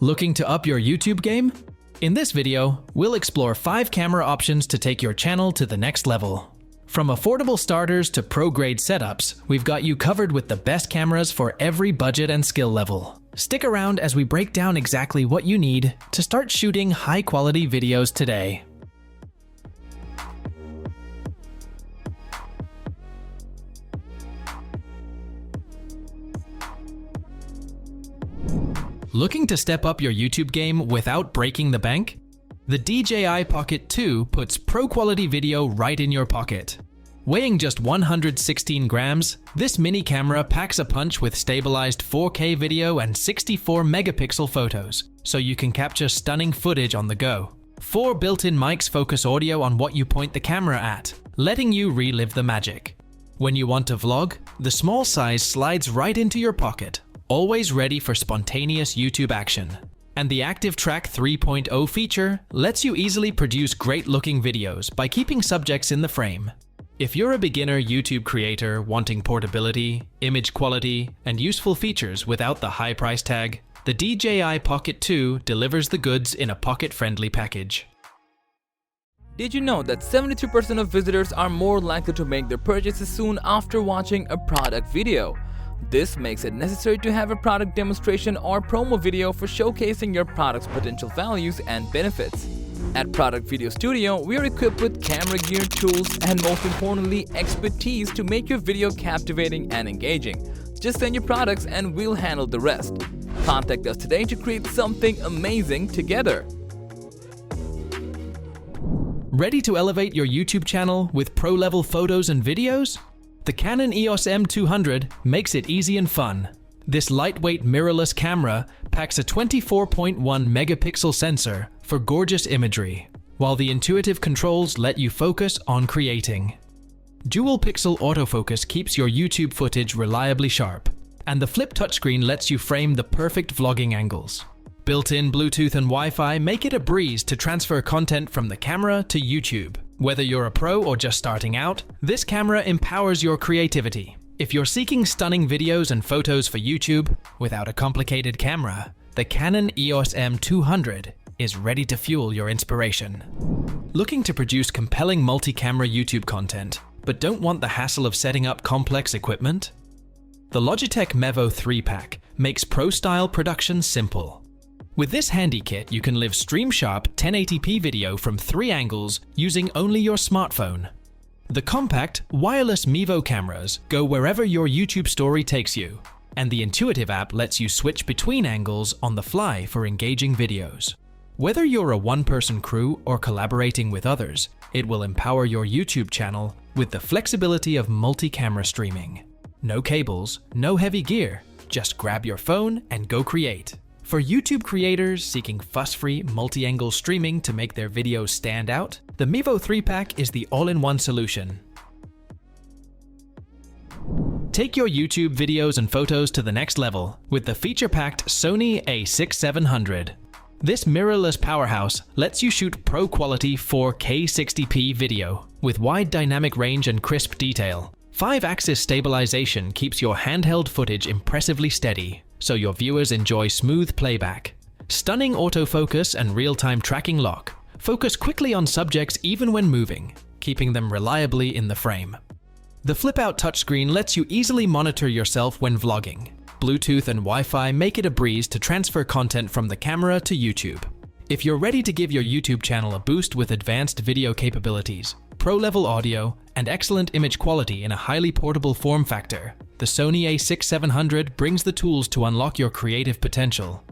Looking to up your YouTube game? In this video, we'll explore 5 camera options to take your channel to the next level. From affordable starters to pro-grade setups, we've got you covered with the best cameras for every budget and skill level. Stick around as we break down exactly what you need to start shooting high-quality videos today. Looking to step up your YouTube game without breaking the bank? The DJI Pocket 2 puts pro-quality video right in your pocket. Weighing just 116 grams, this mini camera packs a punch with stabilized 4K video and 64 megapixel photos, so you can capture stunning footage on the go. 4 built-in mics focus audio on what you point the camera at, letting you relive the magic. When you want to vlog, the small size slides right into your pocket, always ready for spontaneous YouTube action. And the Active Track 3.0 feature lets you easily produce great-looking videos by keeping subjects in the frame. If you're a beginner YouTube creator wanting portability, image quality, and useful features without the high price tag, the DJI Pocket 2 delivers the goods in a pocket-friendly package. Did you know that 73% of visitors are more likely to make their purchases soon after watching a product video? This makes it necessary to have a product demonstration or promo video for showcasing your product's potential values and benefits. At Product Video Studio, we are equipped with camera gear, tools, and most importantly, expertise to make your video captivating and engaging. Just send your products and we'll handle the rest. Contact us today to create something amazing together. Ready to elevate your YouTube channel with pro-level photos and videos? The Canon EOS M200 makes it easy and fun. This lightweight mirrorless camera packs a 24.1 megapixel sensor for gorgeous imagery, while the intuitive controls let you focus on creating. Dual pixel autofocus keeps your YouTube footage reliably sharp, and the flip touchscreen lets you frame the perfect vlogging angles. Built-in Bluetooth and Wi-Fi make it a breeze to transfer content from the camera to YouTube. Whether you're a pro or just starting out, this camera empowers your creativity. If you're seeking stunning videos and photos for YouTube without a complicated camera, the Canon EOS M200 is ready to fuel your inspiration. Looking to produce compelling multi-camera YouTube content, but don't want the hassle of setting up complex equipment? The Logitech Mevo 3-pack makes pro-style production simple. With this handy kit, you can live stream-sharp 1080p video from 3 angles using only your smartphone. The compact, wireless Mevo cameras go wherever your YouTube story takes you, and the intuitive app lets you switch between angles on the fly for engaging videos. Whether you're a one-person crew or collaborating with others, it will empower your YouTube channel with the flexibility of multi-camera streaming. No cables, no heavy gear, just grab your phone and go create. For YouTube creators seeking fuss-free multi-angle streaming to make their videos stand out, the Mevo 3-pack is the all-in-one solution. Take your YouTube videos and photos to the next level with the feature-packed Sony a6700. This mirrorless powerhouse lets you shoot pro-quality 4K 60p video with wide dynamic range and crisp detail. 5-axis stabilization keeps your handheld footage impressively steady, so your viewers enjoy smooth playback. Stunning autofocus and real-time tracking lock focus quickly on subjects even when moving, keeping them reliably in the frame. The flip-out touchscreen lets you easily monitor yourself when vlogging. Bluetooth and Wi-Fi make it a breeze to transfer content from the camera to YouTube. If you're ready to give your YouTube channel a boost with advanced video capabilities, pro-level audio, and excellent image quality in a highly portable form factor, the Sony a6700 brings the tools to unlock your creative potential.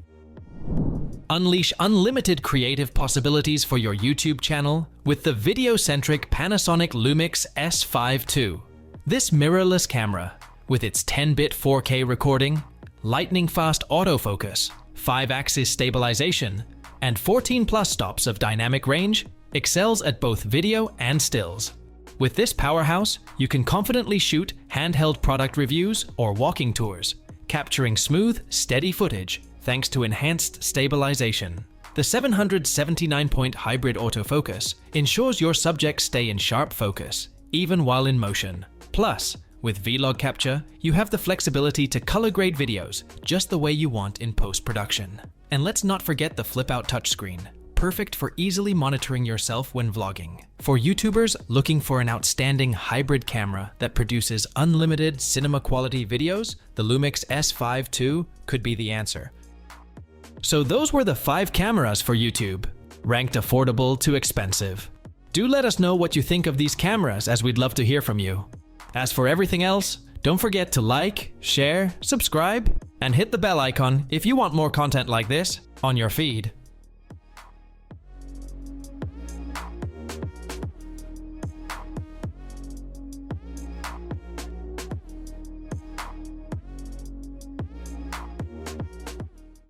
Unleash unlimited creative possibilities for your YouTube channel with the video-centric Panasonic Lumix S5 II. This mirrorless camera, with its 10-bit 4K recording, lightning-fast autofocus, 5-axis stabilization, and 14+ stops of dynamic range, excels at both video and stills. With this powerhouse, you can confidently shoot handheld product reviews or walking tours, capturing smooth, steady footage thanks to enhanced stabilization. The 779-point hybrid autofocus ensures your subjects stay in sharp focus, even while in motion. Plus, with vlog capture, you have the flexibility to color grade videos just the way you want in post-production. And let's not forget the flip-out touchscreen, perfect for easily monitoring yourself when vlogging. For YouTubers looking for an outstanding hybrid camera that produces unlimited cinema-quality videos, the Lumix S5 II could be the answer. So those were the 5 cameras for YouTube, ranked affordable to expensive. Do let us know what you think of these cameras, as we'd love to hear from you. As for everything else, don't forget to like, share, subscribe, and hit the bell icon if you want more content like this on your feed.